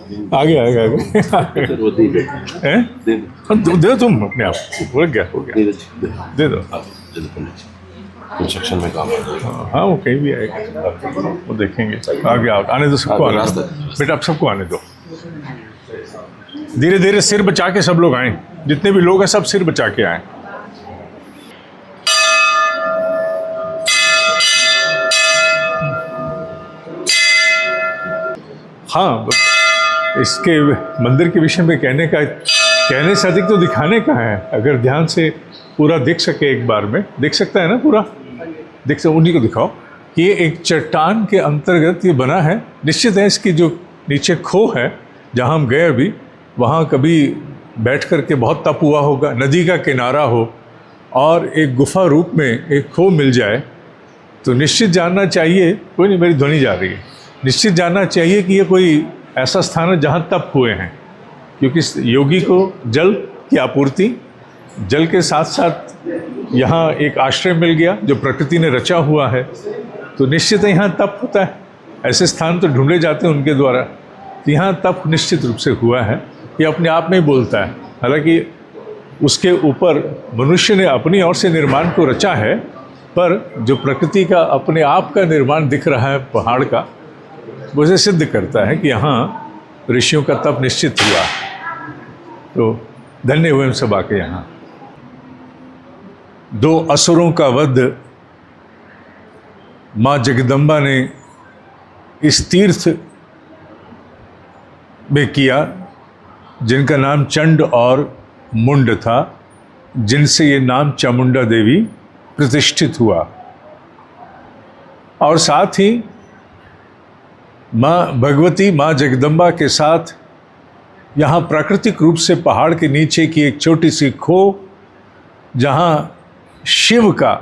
आगे आगे आगे हैं? दे तुम अपने आप हो गया दे दो। कंस्ट्रक्शन में काम है। हाँ वो कहीं भी आएगा, वो देखेंगे। आगे आओ, आने दो सबको, आने दो बेटा, आप सबको आने दो। धीरे धीरे सिर बचा के सब लोग आए, जितने भी लोग हैं सब सिर बचा के आए। हाँ, इसके मंदिर के विषय में कहने से अधिक तो दिखाने का है। अगर ध्यान से पूरा देख सके, एक बार में देख सकता है ना पूरा, देख सकते, उन्हीं को दिखाओ कि ये एक चट्टान के अंतर्गत ये बना है। निश्चित है इसकी जो नीचे खो है जहाँ हम गए अभी, वहाँ कभी बैठ कर के बहुत तप हुआ होगा, नदी का किनारा हो और एक गुफा रूप में एक खो मिल जाए तो निश्चित जानना चाहिए, कोई नहीं, मेरी ध्वनि जा रही है, निश्चित जानना चाहिए कि ये कोई ऐसा स्थान है जहाँ तप हुए हैं। क्योंकि योगी को जल की आपूर्ति, जल के साथ साथ यहाँ एक आश्रय मिल गया जो प्रकृति ने रचा हुआ है, तो निश्चित है यहाँ तप होता है। ऐसे स्थान तो ढूंढे जाते हैं उनके द्वारा, तो यहाँ तप निश्चित रूप से हुआ है। ये अपने आप में ही बोलता है, हालांकि उसके ऊपर मनुष्य ने अपनी ओर से निर्माण को रचा है, पर जो प्रकृति का अपने आप का निर्माण दिख रहा है पहाड़ का, वो उसे सिद्ध करता है कि यहाँ ऋषियों का तप निश्चित हुआ। तो धन्य हुए हम सब आके यहाँ। दो असुरों का वध माँ जगदम्बा ने इस तीर्थ में किया, जिनका नाम चंड और मुंड था, जिनसे ये नाम चामुंडा देवी प्रतिष्ठित हुआ। और साथ ही माँ भगवती, माँ जगदम्बा के साथ यहाँ प्राकृतिक रूप से पहाड़ के नीचे की एक छोटी सी खो, जहाँ शिव का,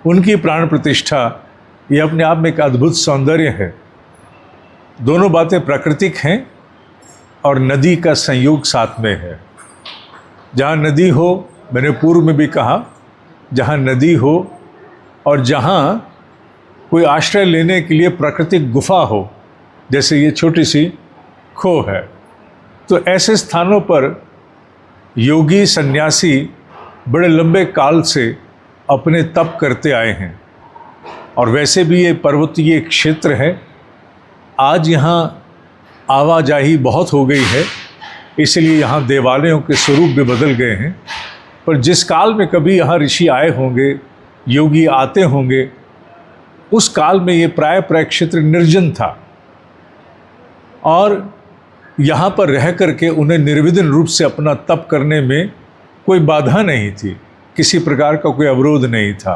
उनकी प्राण प्रतिष्ठा, ये अपने आप में एक अद्भुत सौंदर्य है। दोनों बातें प्राकृतिक हैं और नदी का संयोग साथ में है। जहाँ नदी हो, मैंने पूर्व में भी कहा, जहाँ नदी हो और जहाँ कोई आश्रय लेने के लिए प्राकृतिक गुफा हो, जैसे ये छोटी सी खो है, तो ऐसे स्थानों पर योगी सन्यासी बड़े लंबे काल से अपने तप करते आए हैं। और वैसे भी ये पर्वतीय क्षेत्र है। आज यहाँ आवाजाही बहुत हो गई है, इसलिए यहाँ देवालयों के स्वरूप भी बदल गए हैं। पर जिस काल में कभी यहाँ ऋषि आए होंगे, योगी आते होंगे, उस काल में ये प्राय क्षेत्र निर्जन था और यहाँ पर रह करके उन्हें निर्विघ्न रूप से अपना तप करने में कोई बाधा नहीं थी, किसी प्रकार का कोई अवरोध नहीं था।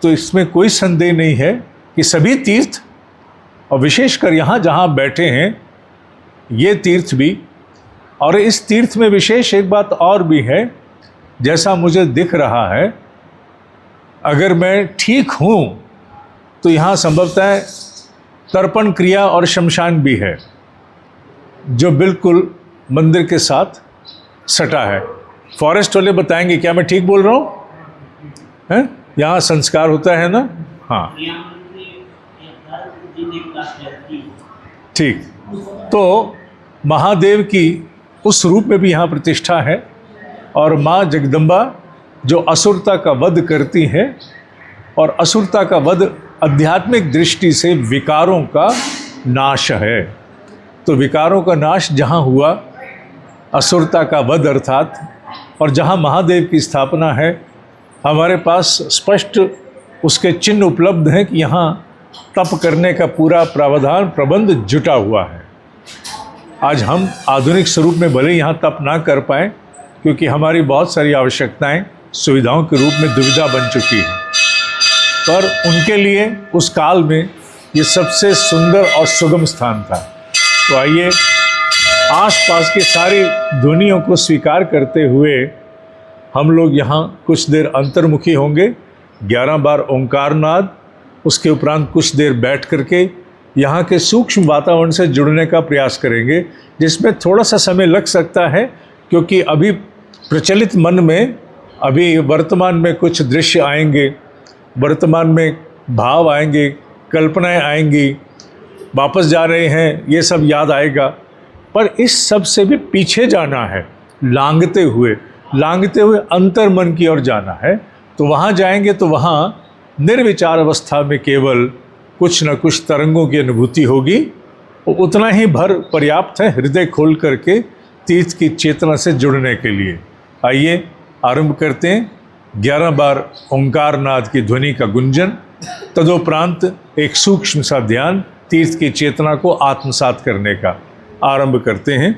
तो इसमें कोई संदेह नहीं है कि सभी तीर्थ, और विशेषकर यहाँ जहाँ बैठे हैं ये तीर्थ भी, और इस तीर्थ में विशेष एक बात और भी है, जैसा मुझे दिख रहा है, अगर मैं ठीक हूँ तो यहाँ संभवतः तर्पण क्रिया और शमशान भी है, जो बिल्कुल मंदिर के साथ सटा है। फॉरेस्ट वाले बताएंगे, क्या मैं ठीक बोल रहा हूँ? हैं? यहाँ संस्कार होता है ना? हाँ ठीक। तो महादेव की उस रूप में भी यहाँ प्रतिष्ठा है, और माँ जगदम्बा जो असुरता का वध करती है, और असुरता का वध आध्यात्मिक दृष्टि से विकारों का नाश है। तो विकारों का नाश जहाँ हुआ, असुरता का वध अर्थात, और जहाँ महादेव की स्थापना है, हमारे पास स्पष्ट उसके चिन्ह उपलब्ध हैं कि यहाँ तप करने का पूरा प्रावधान प्रबंध जुटा हुआ है। आज हम आधुनिक स्वरूप में भले यहाँ तप ना कर पाएँ, क्योंकि हमारी बहुत सारी आवश्यकताएं सुविधाओं के रूप में दुविधा बन चुकी हैं, पर उनके लिए उस काल में ये सबसे सुंदर और सुगम स्थान था। तो आइए आसपास के सारी ध्वनियों को स्वीकार करते हुए हम लोग यहाँ कुछ देर अंतर्मुखी होंगे। 11 बार ओंकार नाद, उसके उपरांत कुछ देर बैठ करके यहाँ के सूक्ष्म वातावरण से जुड़ने का प्रयास करेंगे, जिसमें थोड़ा सा समय लग सकता है, क्योंकि अभी प्रचलित मन में, अभी वर्तमान में कुछ दृश्य आएंगे, वर्तमान में भाव आएंगे, कल्पनाएं आएंगी, वापस जा रहे हैं, ये सब याद आएगा। पर इस सब से भी पीछे जाना है, लांघते हुए अंतर मन की ओर जाना है। तो वहाँ जाएंगे तो वहाँ निर्विचार अवस्था में केवल कुछ न कुछ तरंगों की अनुभूति होगी, और उतना ही भर पर्याप्त है हृदय खोल करके तीर्थ की चेतना से जुड़ने के लिए। आइए आरंभ करते हैं। 11 बार ओंकार नाद की ध्वनि का गुंजन, तदोपरांत एक सूक्ष्म सा ध्यान तीर्थ की चेतना को आत्मसात करने का। आरंभ करते हैं।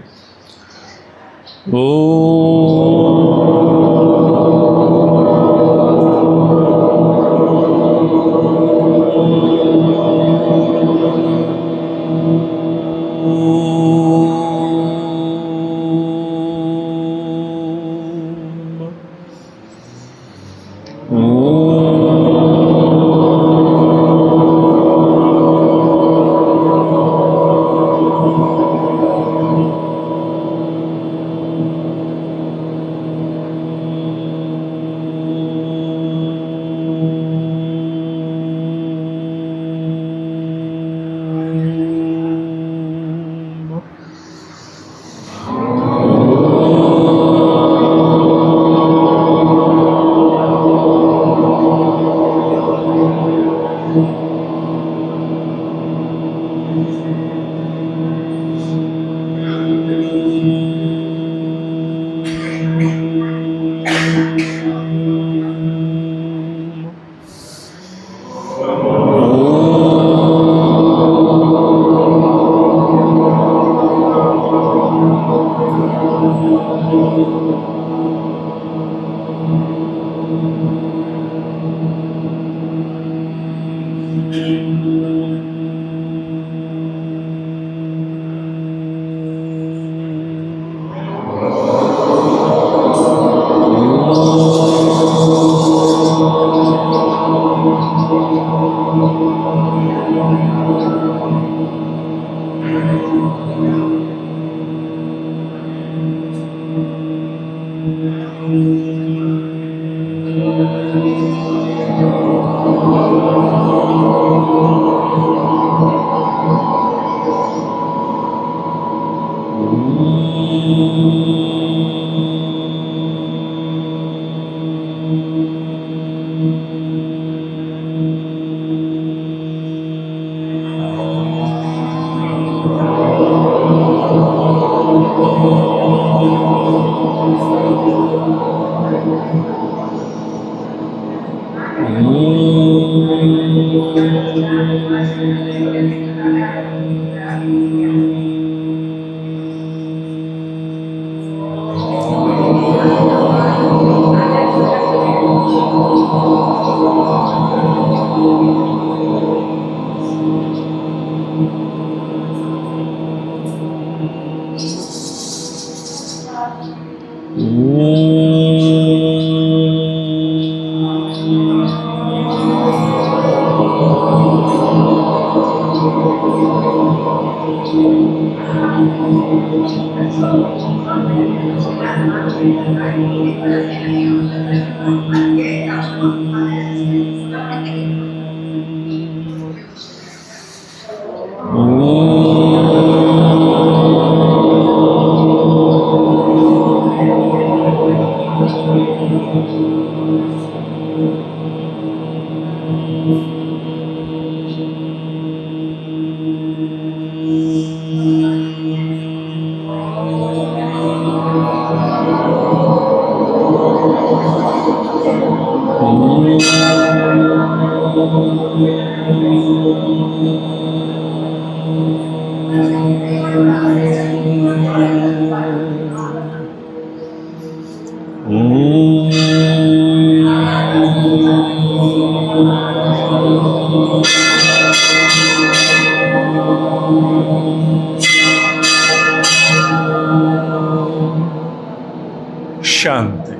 शांति,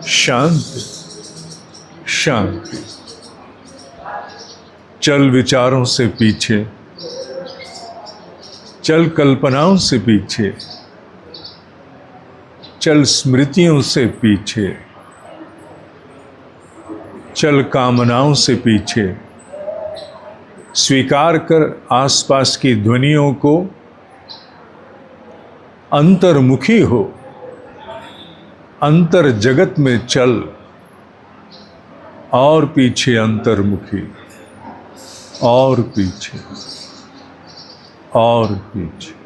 शांति, शांति। चल विचारों से पीछे, चल कल्पनाओं से पीछे, चल स्मृतियों से पीछे, चल कामनाओं से पीछे। स्वीकार कर आसपास की ध्वनियों को अंतर्मुखी हो, अंतर जगत में चल, और पीछे अंतर्मुखी, और पीछे, और पीछे।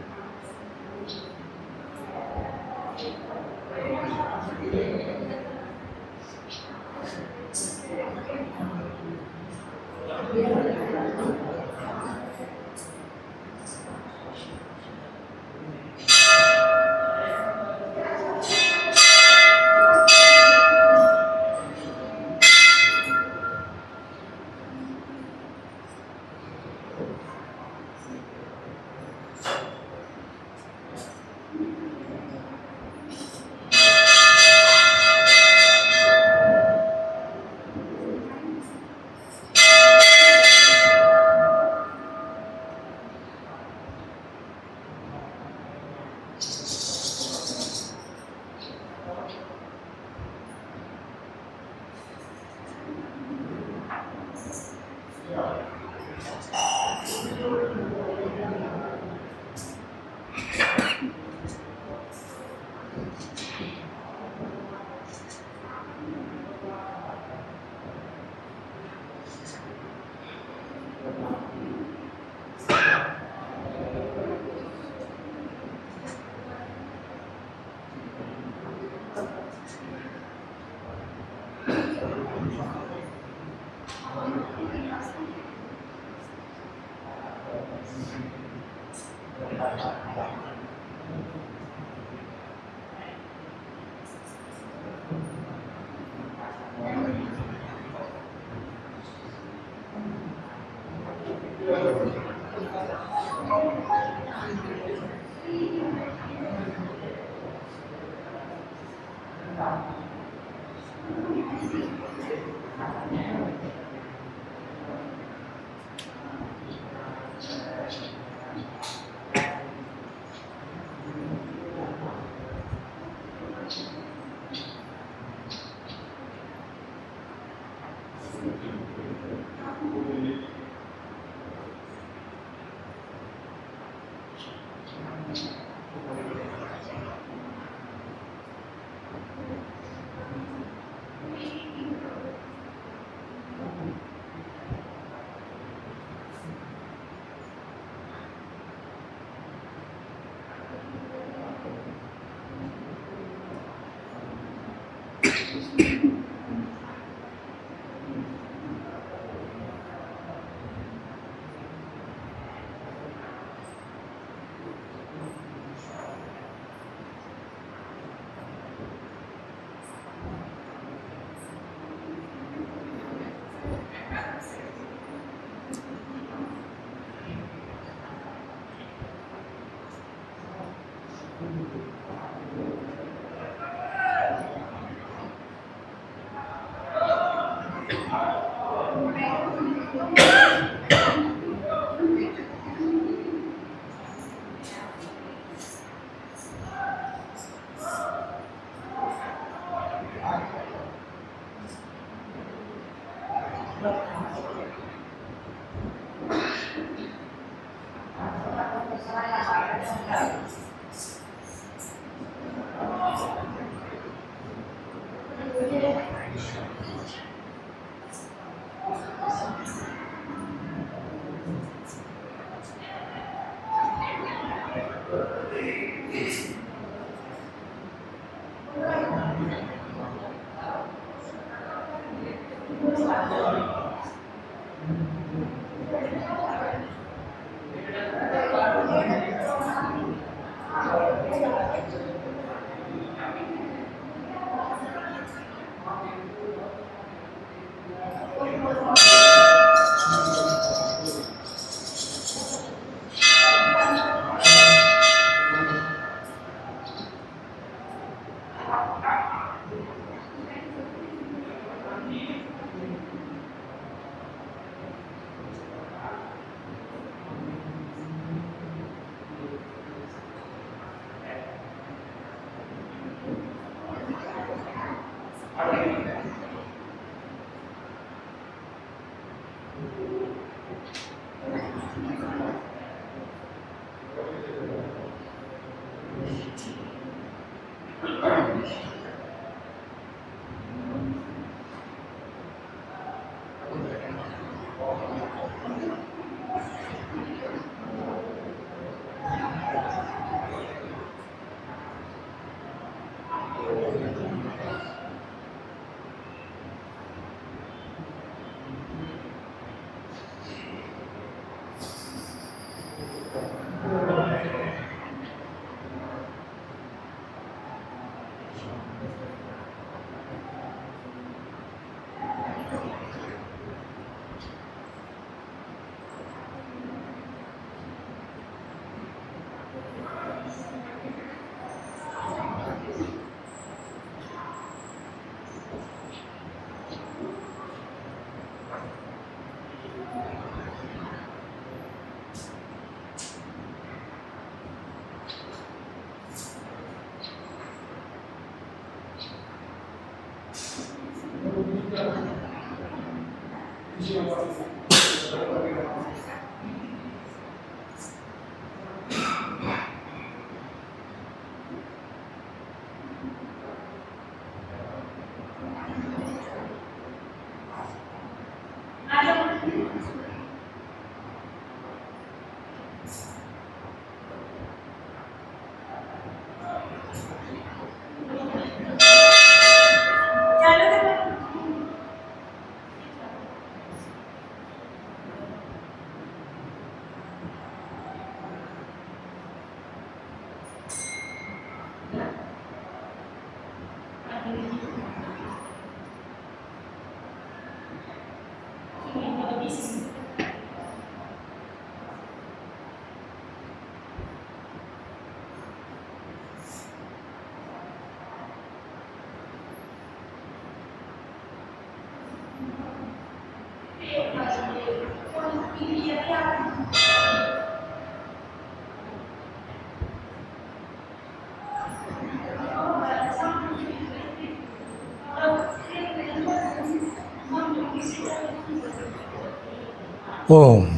ओम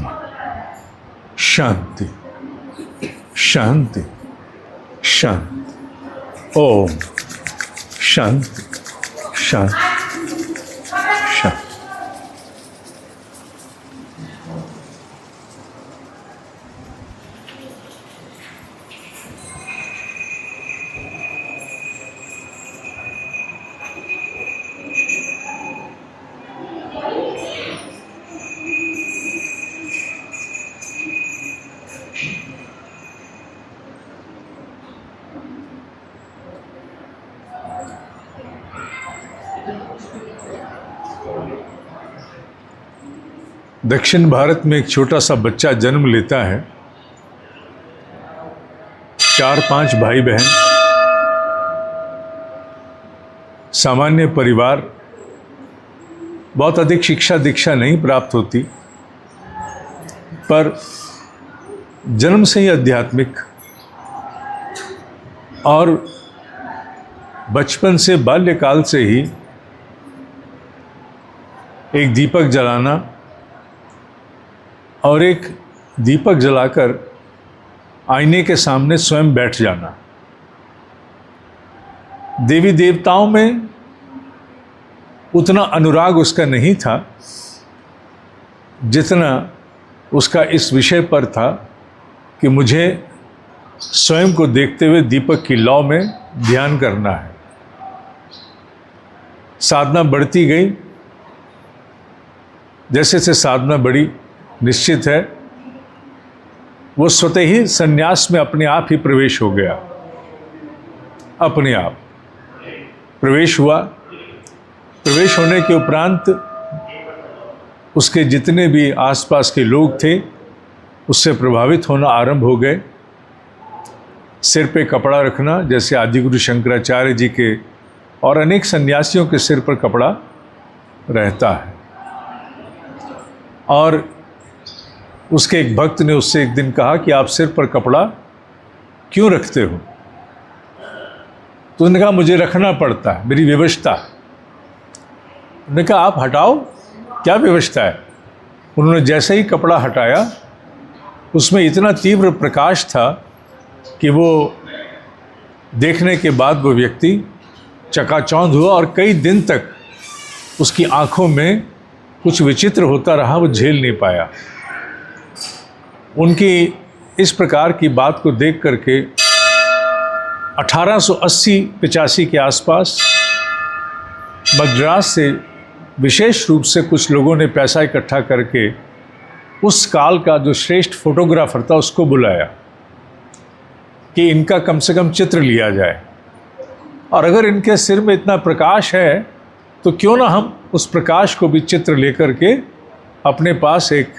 शांति शांति शांति। ओम शांति शांति शांति। दक्षिण भारत में एक छोटा सा बच्चा जन्म लेता है। 4-5 भाई बहन, सामान्य परिवार, बहुत अधिक शिक्षा दीक्षा नहीं प्राप्त होती, पर जन्म से ही आध्यात्मिक और बचपन से बाल्यकाल से ही एक दीपक जलाना और एक दीपक जलाकर आईने के सामने स्वयं बैठ जाना। देवी देवताओं में उतना अनुराग उसका नहीं था जितना उसका इस विषय पर था कि मुझे स्वयं को देखते हुए दीपक की लौ में ध्यान करना है। साधना बढ़ती गई, जैसे से साधना बढ़ी, निश्चित है वो स्वतः ही संन्यास में अपने आप ही प्रवेश हो गया। अपने आप प्रवेश हुआ। प्रवेश होने के उपरांत उसके जितने भी आसपास के लोग थे उससे प्रभावित होना आरंभ हो गए। सिर पे कपड़ा रखना, जैसे आदिगुरु शंकराचार्य जी के और अनेक सन्यासियों के सिर पर कपड़ा रहता है। और उसके एक भक्त ने उससे एक दिन कहा कि आप सिर पर कपड़ा क्यों रखते हो? तो उन्होंने कहा मुझे रखना पड़ता है, मेरी व्यवस्था। उन्होंने कहा आप हटाओ, क्या व्यवस्था है? उन्होंने जैसे ही कपड़ा हटाया उसमें इतना तीव्र प्रकाश था कि वो देखने के बाद वो व्यक्ति चकाचौंध हुआ और कई दिन तक उसकी आंखों में कुछ विचित्र होता रहा, वो झेल नहीं पाया। उनकी इस प्रकार की बात को देख करके 1880-85 के आसपास मद्रास से विशेष रूप से कुछ लोगों ने पैसा इकट्ठा करके उस काल का जो श्रेष्ठ फोटोग्राफर था उसको बुलाया कि इनका कम से कम चित्र लिया जाए, और अगर इनके सिर में इतना प्रकाश है तो क्यों ना हम उस प्रकाश को भी चित्र लेकर के अपने पास एक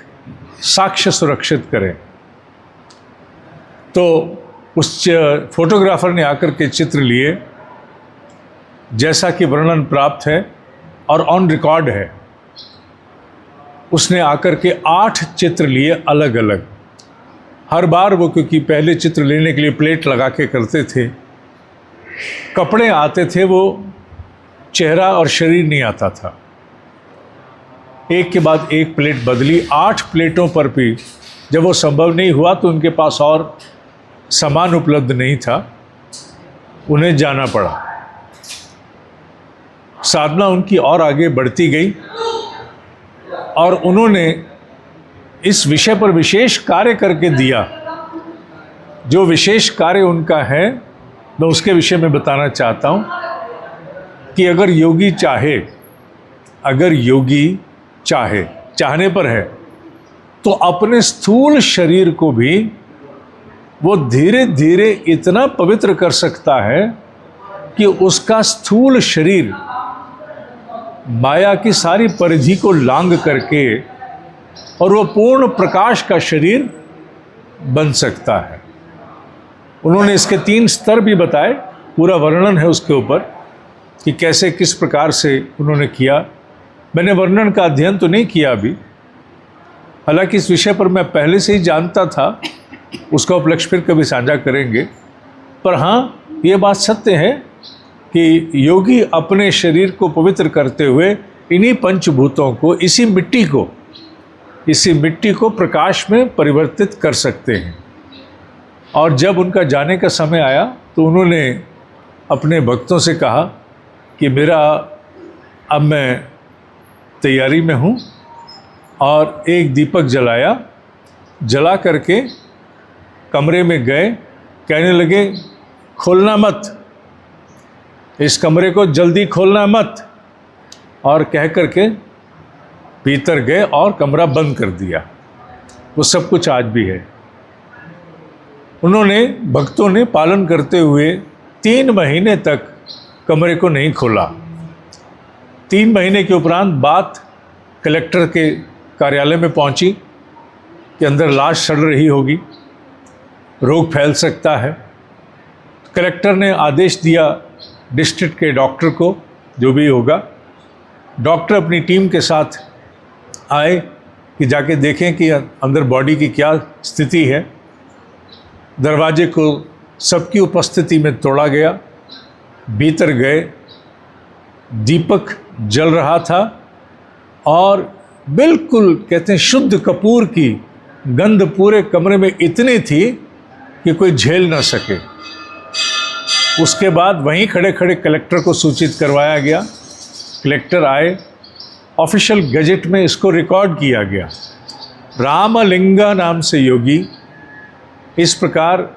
साक्ष्य सुरक्षित करें। तो उस फोटोग्राफर ने आकर के चित्र लिए, जैसा कि वर्णन प्राप्त है और ऑन रिकॉर्ड है। उसने आकर के 8 चित्र लिए अलग अलग। हर बार वो, क्योंकि पहले चित्र लेने के लिए प्लेट लगा के करते थे, कपड़े आते थे, वो चेहरा और शरीर नहीं आता था। एक के बाद एक प्लेट बदली, 8 प्लेटों पर भी जब वो संभव नहीं हुआ तो उनके पास और सामान उपलब्ध नहीं था, उन्हें जाना पड़ा। साधना उनकी और आगे बढ़ती गई और उन्होंने इस विषय पर विशेष कार्य करके दिया। जो विशेष कार्य उनका है मैं उसके विषय में बताना चाहता हूँ कि अगर योगी चाहे, चाहने पर है तो अपने स्थूल शरीर को भी वो धीरे धीरे इतना पवित्र कर सकता है कि उसका स्थूल शरीर माया की सारी परिधि को लांघ करके और वो पूर्ण प्रकाश का शरीर बन सकता है। उन्होंने इसके 3 स्तर भी बताए, पूरा वर्णन है उसके ऊपर कि कैसे किस प्रकार से उन्होंने किया। मैंने वर्णन का अध्ययन तो नहीं किया अभी, हालांकि इस विषय पर मैं पहले से ही जानता था, उसका उपलक्ष्य फिर कभी साझा करेंगे। पर हाँ, ये बात सत्य है कि योगी अपने शरीर को पवित्र करते हुए इन्हीं पंचभूतों को, इसी मिट्टी को प्रकाश में परिवर्तित कर सकते हैं। और जब उनका जाने का समय आया तो उन्होंने अपने भक्तों से कहा कि अब मैं तैयारी में हूँ, और एक दीपक जला करके कमरे में गए, कहने लगे खोलना मत, इस कमरे को जल्दी खोलना मत, और कह करके भीतर गए और कमरा बंद कर दिया। वो सब कुछ आज भी है। उन्होंने, भक्तों ने पालन करते हुए 3 महीने तक कमरे को नहीं खोला। 3 महीने के उपरांत बात कलेक्टर के कार्यालय में पहुंची कि अंदर लाश सड़ रही होगी, रोग फैल सकता है। कलेक्टर ने आदेश दिया डिस्ट्रिक्ट के डॉक्टर को, जो भी होगा, डॉक्टर अपनी टीम के साथ आए कि जाके देखें कि अंदर बॉडी की क्या स्थिति है। दरवाजे को सबकी उपस्थिति में तोड़ा गया, भीतर गए, दीपक जल रहा था और बिल्कुल कहते हैं शुद्ध कपूर की गंध पूरे कमरे में इतनी थी कि कोई झेल ना सके। उसके बाद वहीं खड़े खड़े कलेक्टर को सूचित करवाया गया। कलेक्टर आए, ऑफिशियल गजट में इसको रिकॉर्ड किया गया। रामलिंगा नाम से योगी इस प्रकार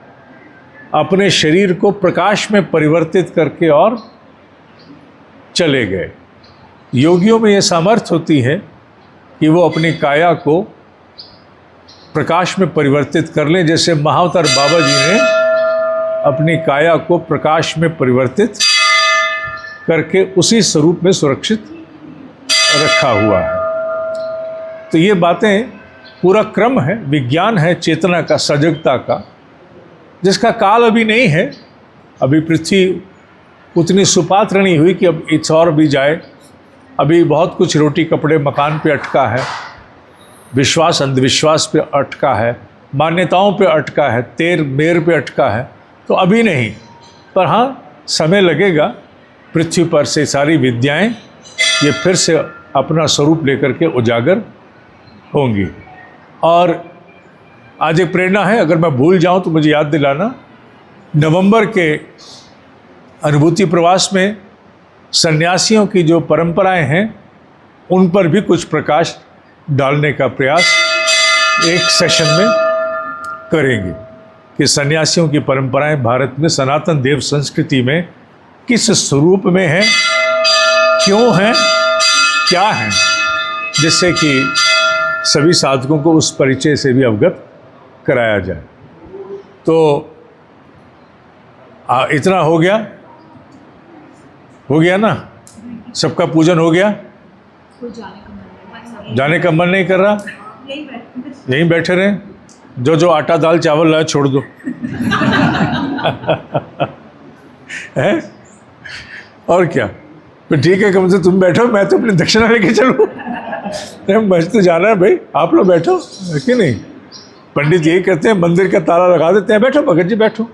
अपने शरीर को प्रकाश में परिवर्तित करके और चले गए। योगियों में यह सामर्थ्य होती है कि वो अपनी काया को प्रकाश में परिवर्तित कर लें, जैसे महाअवतार बाबा जी ने अपनी काया को प्रकाश में परिवर्तित करके उसी स्वरूप में सुरक्षित रखा हुआ है। तो ये बातें पूरा क्रम है, विज्ञान है चेतना का, सजगता का, जिसका काल अभी नहीं है। अभी पृथ्वी उतनी सुपात्र नहीं हुई कि अब इस और भी जाए। अभी बहुत कुछ रोटी कपड़े मकान पे अटका है, विश्वास अंधविश्वास पे अटका है, मान्यताओं पे अटका है, तेर मेर पे अटका है। तो अभी नहीं, पर हाँ समय लगेगा पृथ्वी पर से सारी विद्याएं ये फिर से अपना स्वरूप लेकर के उजागर होंगी। और आज एक प्रेरणा है, अगर मैं भूल जाऊं तो मुझे याद दिलाना। नवंबर के अनुभूति प्रवास में सन्यासियों की जो परंपराएं हैं उन पर भी कुछ प्रकाश डालने का प्रयास एक सेशन में करेंगे कि सन्यासियों की परंपराएं भारत में सनातन देव संस्कृति में किस स्वरूप में हैं, क्यों हैं, क्या हैं, जिससे कि सभी साधकों को उस परिचय से भी अवगत कराया जाए। तो इतना हो गया ना, सबका पूजन हो गया। जाने का मन नहीं कर रहा, यहीं बैठे रहे। जो आटा दाल चावल लाए छोड़ दो है और क्या। तो ठीक है, कम से तुम बैठो, मैं तो अपनी दक्षिणा लेके चलूँ। बस तो जाना है भाई, आप लोग बैठो, है कि नहीं। पंडित यही कहते हैं, मंदिर का ताला लगा देते हैं, बैठो भगत जी बैठो।